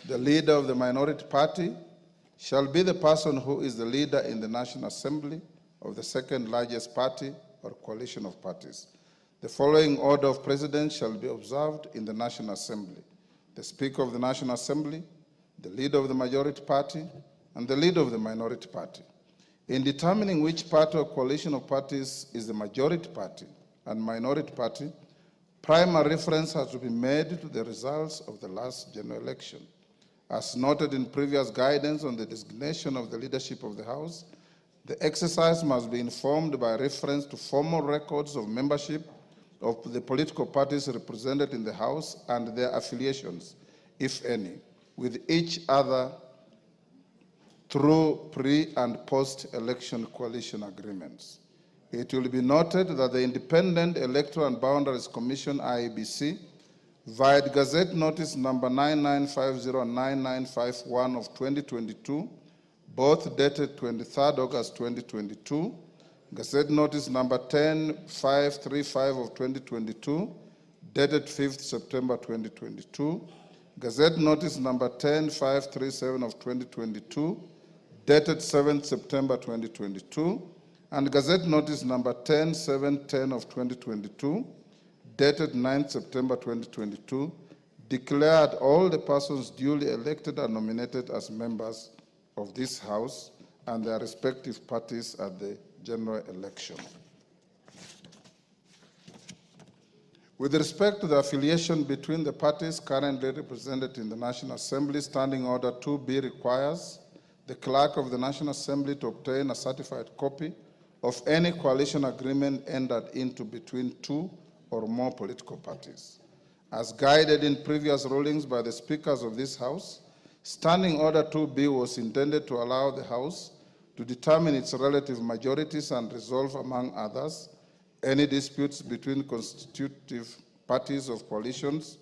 The leader of the minority party shall be the person who is the leader in the National Assembly of the second largest party or coalition of parties. The following order of precedence shall be observed in the National Assembly: the Speaker of the National Assembly, the leader of the majority party, and the leader of the minority party. In determining which party or coalition of parties is the majority party and minority party, primary reference has to be made to the results of the last general election. As noted in previous guidance on the designation of the leadership of the House, the exercise must be informed by reference to formal records of membership of the political parties represented in the House and their affiliations, if any, with each other through pre- and post-election coalition agreements. It will be noted that the Independent Electoral and Boundaries Commission, IEBC, via Gazette Notice number 99509951 of 2022, both dated 23rd August 2022, Gazette Notice number 10535 of 2022, dated 5th September 2022, Gazette Notice number 10537 of 2022, dated 7th September 2022, and Gazette Notice number 10710 of 2022, dated 9th September 2022, declared all the persons duly elected and nominated as members of this House and their respective parties at the general election. With respect to the affiliation between the parties currently represented in the National Assembly, Standing Order 2B requires the Clerk of the National Assembly to obtain a certified copy of any coalition agreement entered into between two or more political parties. As guided in previous rulings by the speakers of this House, Standing Order 2B was intended to allow the House to determine its relative majorities and resolve, among others, any disputes between constitutive parties of coalitions,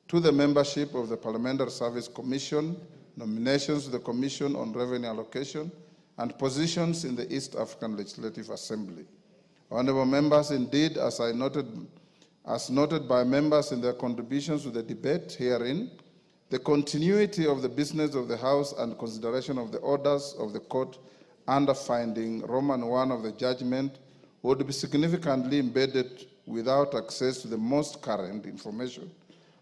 to the membership of the Parliamentary Service Commission, nominations to the Commission on Revenue Allocation, and positions in the East African Legislative Assembly. Honorable members, indeed, as noted by members in their contributions to the debate herein, the continuity of the business of the House and consideration of the orders of the court under finding Roman 1 of the judgment would be significantly embedded without access to the most current information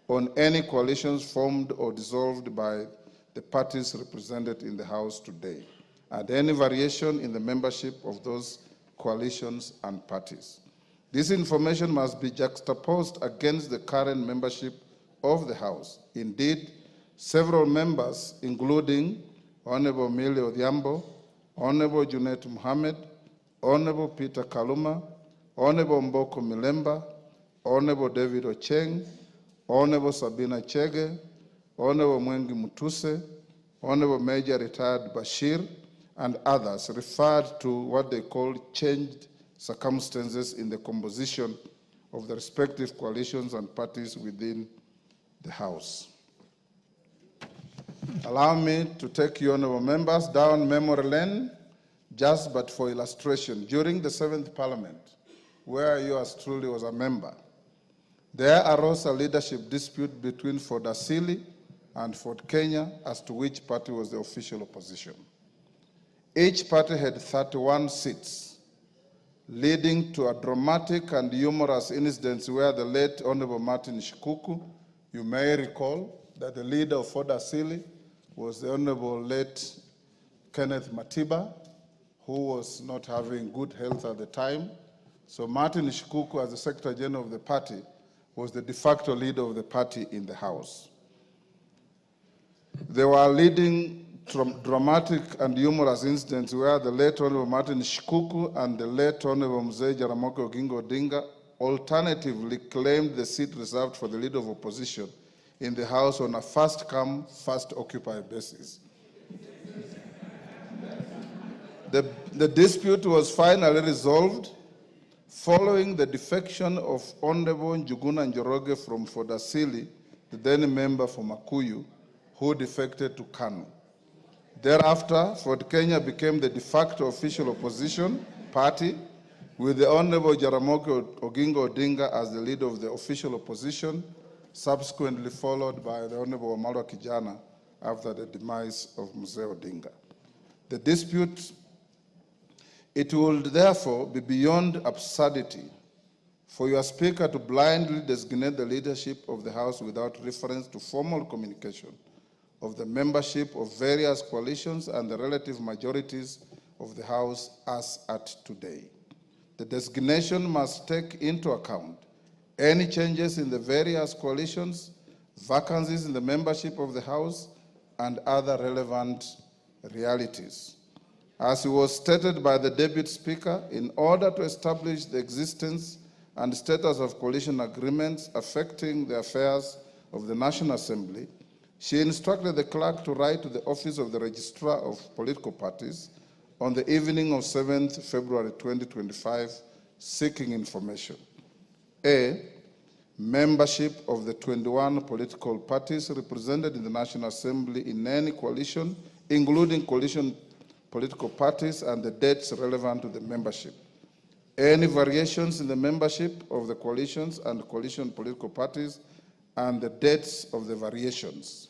on any coalitions formed or dissolved by the parties represented in the House today, and any variation in the membership of those coalitions and parties. This information must be juxtaposed against the current membership of the House. Indeed, several members, including Honorable Millie Odhiambo, Honorable Junet Mohammed, Honorable Peter Kaluma, Honorable Mboko Milemba, Honorable David Ocheng, Honorable Sabina Chege, Honorable Mwengi Mutuse, Honorable Major Retired Bashir, and others referred to what they call changed circumstances in the composition of the respective coalitions and parties within the House. Allow me to take you, honorable members, down memory lane, just but for illustration. During the 7th Parliament, where yours truly was a member, there arose a leadership dispute between Ford Asili and Ford Kenya as to which party was the official opposition. Each party had 31 seats, leading to a dramatic and humorous incident where the late Honorable Martin Shikuku, you may recall that the leader of Ford Asili was the Honorable late Kenneth Matiba, who was not having good health at the time. So Martin Shikuku, as the Secretary General of the party, was the de facto leader of the party in the House. They were leading dramatic and humorous incidents where the late Honorable Martin Shikuku and the late Honorable Mzee Jaramogi Oginga Odinga alternatively claimed the seat reserved for the leader of opposition in the House on a first-come, first-occupied basis. The dispute was finally resolved following the defection of Honorable Njuguna Njoroge from Ford Asili, the then member for Makuyu, who defected to KANU. Thereafter, Ford Kenya became the de facto official opposition party, with the Honorable Jaramogi Oginga Odinga as the leader of the official opposition, subsequently followed by the Honorable Wamalwa Kijana after the demise of Mzee Odinga. The dispute, it would therefore be beyond absurdity for your Speaker to blindly designate the leadership of the House without reference to formal communication of the membership of various coalitions and the relative majorities of the House as at today. The designation must take into account any changes in the various coalitions, vacancies in the membership of the House, and other relevant realities. As it was stated by the Deputy Speaker, in order to establish the existence and status of coalition agreements affecting the affairs of the National Assembly, she instructed the clerk to write to the Office of the Registrar of Political Parties on the evening of 7th February 2025, seeking information. A, membership of the 21 political parties represented in the National Assembly in any coalition, including coalition political parties, and the dates relevant to the membership. Any variations in the membership of the coalitions and coalition political parties, and the dates of the variations.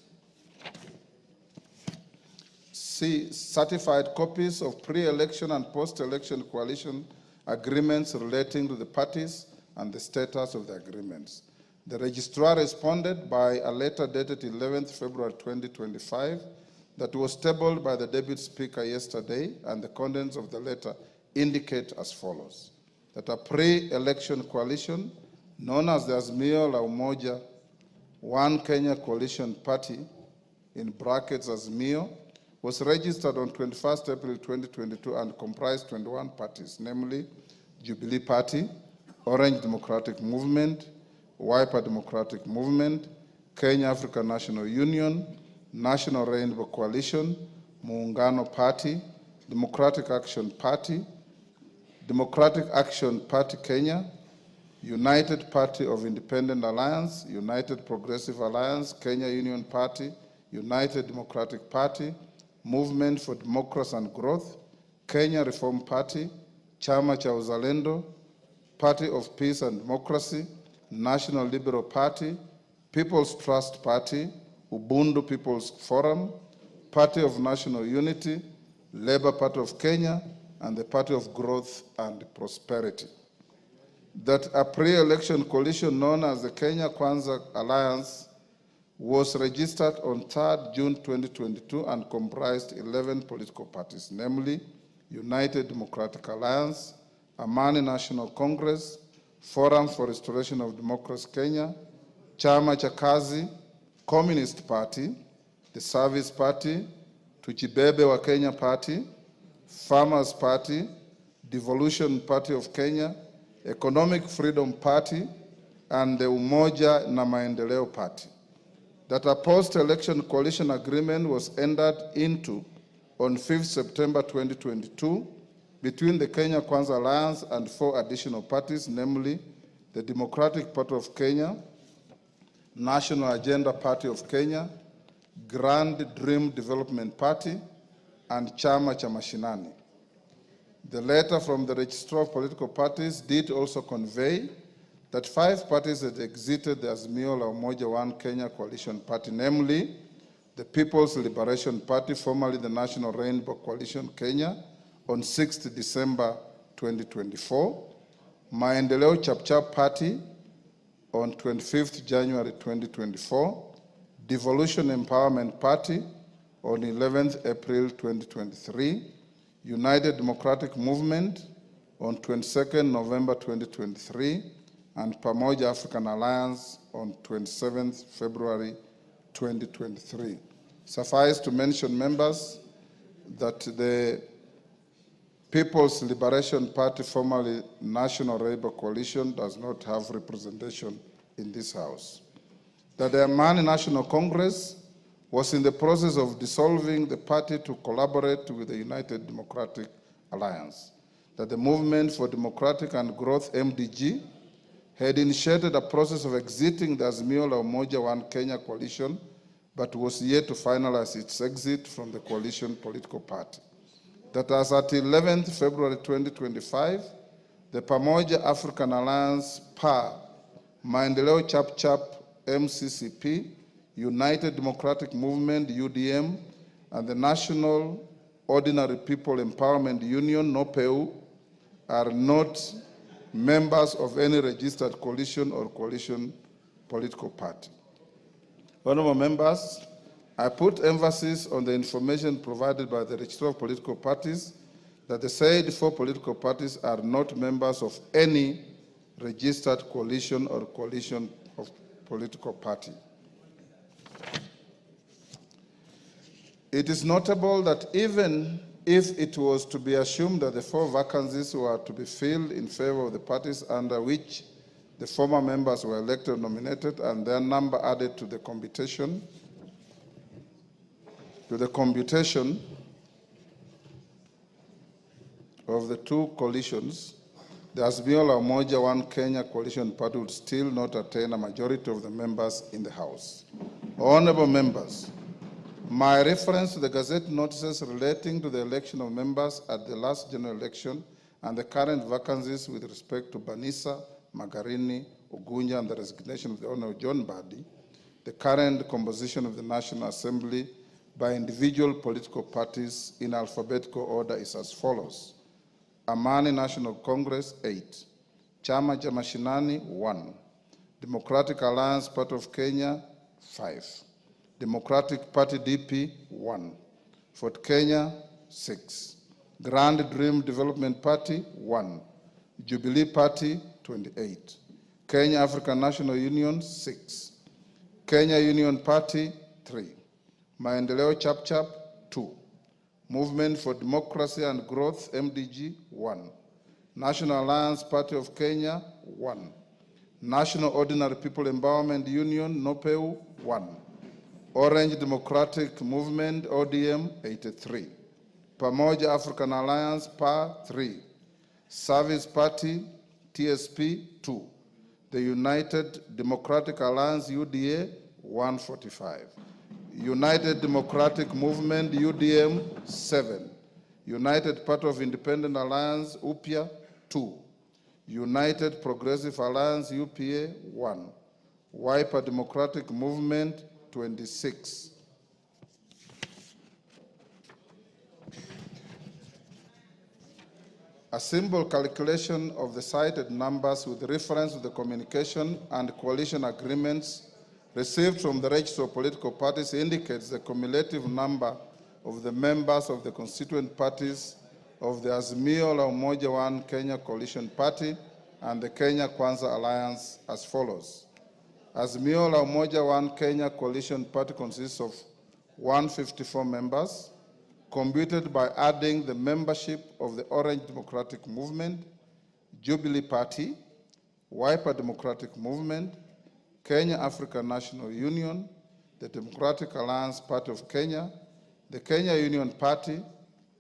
C, certified copies of pre-election and post-election coalition agreements relating to the parties and the status of the agreements. The registrar responded by a letter dated 11th February 2025 that was tabled by the Deputy Speaker yesterday, and the contents of the letter indicate as follows: that a pre-election coalition known as the AZIMIO la Umoja One Kenya Coalition Party, in brackets AZIMIO, was registered on 21st April 2022 and comprised 21 parties, namely Jubilee Party, Orange Democratic Movement, Wiper Democratic Movement, Kenya African National Union, National Rainbow Coalition, Muungano Party, Democratic Action Party, Democratic Action Party Kenya, United Party of Independent Alliance, United Progressive Alliance, Kenya Union Party, United Democratic Party, Movement for Democracy and Growth, Kenya Reform Party, Chama cha Uzalendo, Party of Peace and Democracy, National Liberal Party, People's Trust Party, Ubuntu People's Forum, Party of National Unity, Labour Party of Kenya, and the Party of Growth and Prosperity. That a pre-election coalition known as the Kenya Kwanza Alliance was registered on 3rd June 2022 and comprised 11 political parties, namely United Democratic Alliance, Amani National Congress, Forum for Restoration of Democracy Kenya, Chama cha Kazi, Communist Party, the Service Party, Tujibebe wa Kenya Party, Farmers Party, Devolution Party of Kenya, Economic Freedom Party, and the Umoja na Maendeleo Party. That a post-election coalition agreement was entered into on 5th September 2022 between the Kenya Kwanza Alliance and 4 additional parties, namely the Democratic Party of Kenya, National Agenda Party of Kenya, Grand Dream Development Party, and Chama cha Mashinani. The letter from the Registrar of Political Parties did also convey that 5 parties had exited the AZIMIO la Umoja One Kenya Coalition Party, namely the People's Liberation Party, formerly the National Rainbow Coalition Kenya, on 6th December 2024, Maendeleo Chapchap Party on 25th January 2024, Devolution Empowerment Party on 11th April 2023, United Democratic Movement on 22nd November 2023, and Pamoja African Alliance on 27th February 2023. Suffice to mention, members, that the People's Liberation Party, formerly National Rainbow Coalition, does not have representation in this House. That the Amani National Congress was in the process of dissolving the party to collaborate with the United Democratic Alliance. That the Movement for Democratic and Growth, MDG, had initiated a process of exiting the AZIMIO la Umoja One Kenya coalition, but was yet to finalize its exit from the coalition political party. That as at 11th February 2025, the Pamoja African Alliance, PA, Maendeleo Chapchap, MCCP, United Democratic Movement, UDM, and the National Ordinary People Empowerment Union, NOPEU, are not members of any registered coalition or coalition political party. Honorable members, I put emphasis on the information provided by the Registrar of Political Parties that the said 4 political parties are not members of any registered coalition or coalition of political party. It is notable that even if it was to be assumed that the 4 vacancies were to be filled in favor of the parties under which the former members were elected or nominated and their number added to the computation of the 2 coalitions, the AZIMIO La Umoja One Kenya coalition party would still not attain a majority of the members in the House. Honorable members, my reference to the Gazette notices relating to the election of members at the last general election and the current vacancies with respect to Banisa, Magarini, Ugunja, and the resignation of the Honorable John Badi, the current composition of the National Assembly by individual political parties in alphabetical order is as follows. Amani National Congress, 8. Chama cha Mashinani, 1. Democratic Alliance Party of Kenya, 5. Democratic Party DP, 1. Fort Kenya, 6. Grand Dream Development Party, 1. Jubilee Party, 28. Kenya African National Union, 6. Kenya Union Party, 3. Maendeleo Chap-Chap, 2. Movement for Democracy and Growth, MDG, 1. National Alliance Party of Kenya, 1. National Ordinary People Empowerment Union, NOPEU, 1. Orange Democratic Movement, ODM, 83. Pamoja African Alliance, PA, 3. Service Party, TSP, 2. The United Democratic Alliance, UDA, 145. United Democratic Movement, UDM, 7. United Party of Independent Alliance, UPIA, 2. United Progressive Alliance, UPA, 1. Wiper Democratic Movement, 26. A simple calculation of the cited numbers with reference to the communication and coalition agreements received from the register of political parties indicates the cumulative number of the members of the constituent parties of the AZIMIO La Umoja One Kenya Coalition Party and the Kenya Kwanza Alliance as follows. AZIMIO La Umoja One Kenya Coalition Party consists of 154 members, computed by adding the membership of the Orange Democratic Movement, Jubilee Party, Wiper Democratic Movement, Kenya African National Union, the Democratic Alliance Party of Kenya, the Kenya Union Party,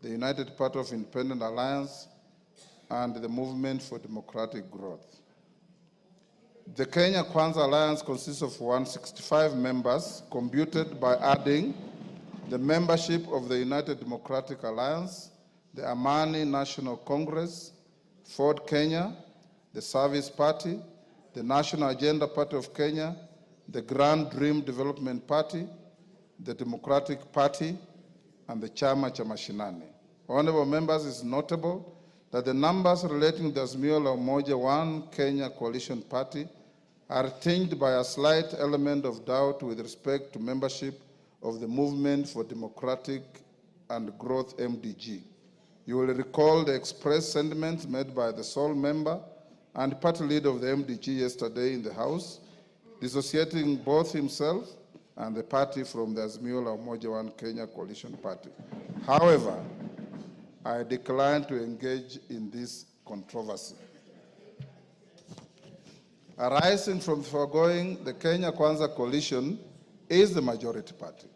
the United Party of Independent Alliance, and the Movement for Democratic Growth. The Kenya Kwanza Alliance consists of 165 members, computed by adding the membership of the United Democratic Alliance, the Amani National Congress, Ford Kenya, the Service Party, the National Agenda Party of Kenya, the Grand Dream Development Party, the Democratic Party, and the Chama cha Mashinani. Honorable members, it's notable that the numbers relating to the AZIMIO La Umoja One Kenya Coalition Party are tinged by a slight element of doubt with respect to membership of the Movement for Democratic and Growth, MDG. You will recall the expressed sentiments made by the sole member and party leader of the MDG yesterday in the House, dissociating both himself and the party from the AZIMIO La Umoja One Kenya Coalition Party. However, I decline to engage in this controversy. Arising from the foregoing, the Kenya Kwanza Coalition is the majority party,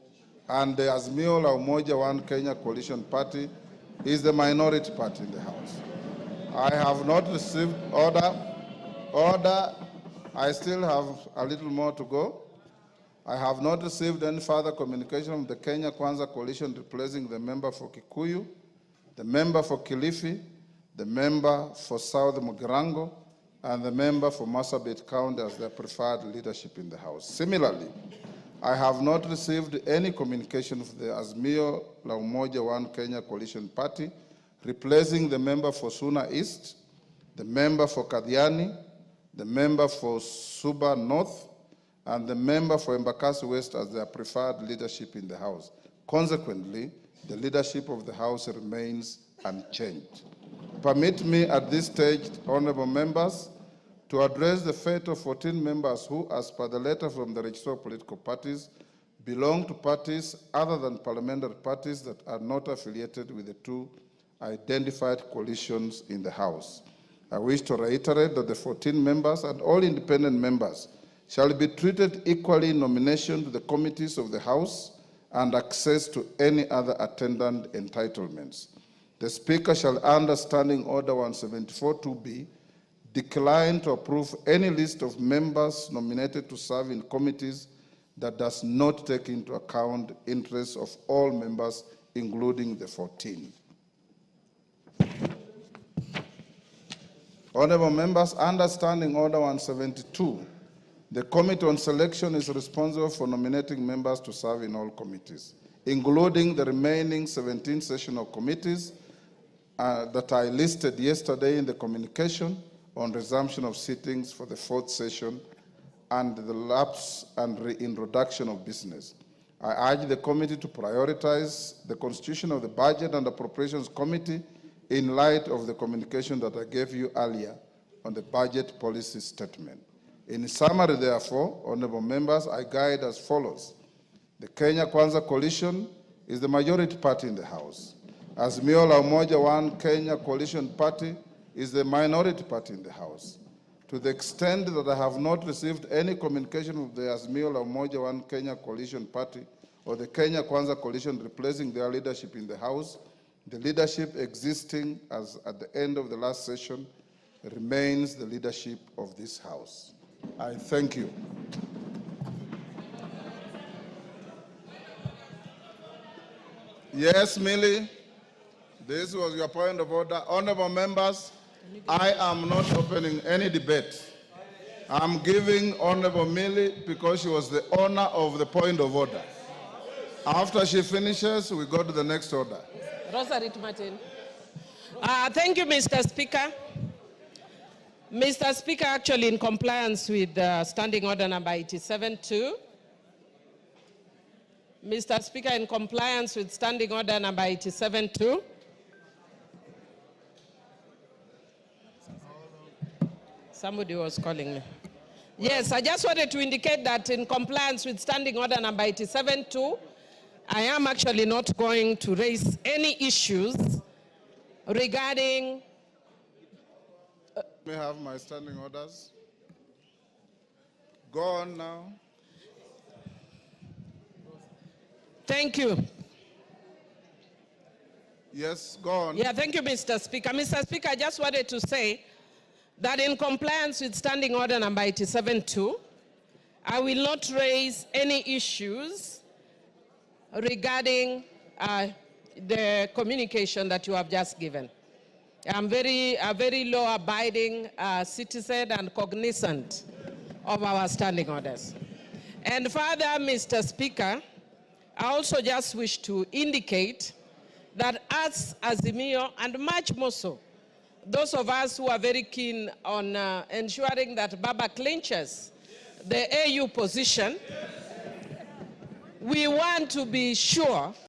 and the AZIMIO La Umoja One Kenya Coalition Party is the minority party in the House. I have not received order. I still have a little more to go. I have not received any further communication from the Kenya Kwanza Coalition replacing the member for Kikuyu, the member for Kilifi, the member for South Mugirango, and the member for Marsabit County as their preferred leadership in the House. Similarly, I have not received any communication from the AZIMIO La Umoja One Kenya Coalition Party replacing the member for Suna East, the member for Kadhiani, the member for Suba North, and the member for Embakasi West as their preferred leadership in the House. Consequently, the leadership of the House remains unchanged. Permit me at this stage, honorable members, to address the fate of 14 members who, as per the letter from the Registrar of Political Parties, belong to parties other than parliamentary parties that are not affiliated with the two identified coalitions in the House. I wish to reiterate that the 14 members and all independent members shall be treated equally in nomination to the committees of the House and access to any other attendant entitlements. The Speaker shall, under Standing Order 174-2B, decline to approve any list of members nominated to serve in committees that does not take into account the interests of all members, including the 14. Honorable members, under Standing Order 172, the Committee on Selection is responsible for nominating members to serve in all committees, including the remaining 17 sessional committees that I listed yesterday in the communication on resumption of sittings for the 4th session and the lapse and reintroduction of business. I urge the committee to prioritize the constitution of the Budget and Appropriations Committee in light of the communication that I gave you earlier on the budget policy statement. In summary, therefore, honorable members, I guide as follows. The Kenya Kwanza Coalition is the majority party in the House. AZIMIO La Umoja One Kenya Coalition Party is the minority party in the House. To the extent that I have not received any communication from the AZIMIO La Umoja One Kenya Coalition Party or the Kenya Kwanza Coalition replacing their leadership in the House, the leadership existing as at the end of the last session remains the leadership of this House. I thank you. Yes, Millie, this was your point of order. Honorable members, I am not opening any debate. I'm giving Honorable Millie because she was the owner of the point of order. After she finishes, we go to the next order. Rosarit Martin. Thank you, Mr. Speaker. Mr. Speaker, actually in compliance with Standing Order number 87-2, Mr. Speaker, in compliance with Standing Order number 87-2, somebody was calling me. Yes, I just wanted to indicate that in compliance with Standing Order number 87-2, I am actually not going to raise any issues regarding... May I have my standing orders? Go on now. Thank you. Yes, go on. Yeah, thank you, Mr. Speaker. Mr. Speaker, I just wanted to say that in compliance with Standing Order number 87-2, I will not raise any issues regarding the communication that you have just given. I'm a very law-abiding citizen and cognizant of our standing orders. And further, Mr. Speaker, I also just wish to indicate that as AZIMIO, and much more so, those of us who are very keen on ensuring that Baba clinches the AU position, we want to be sure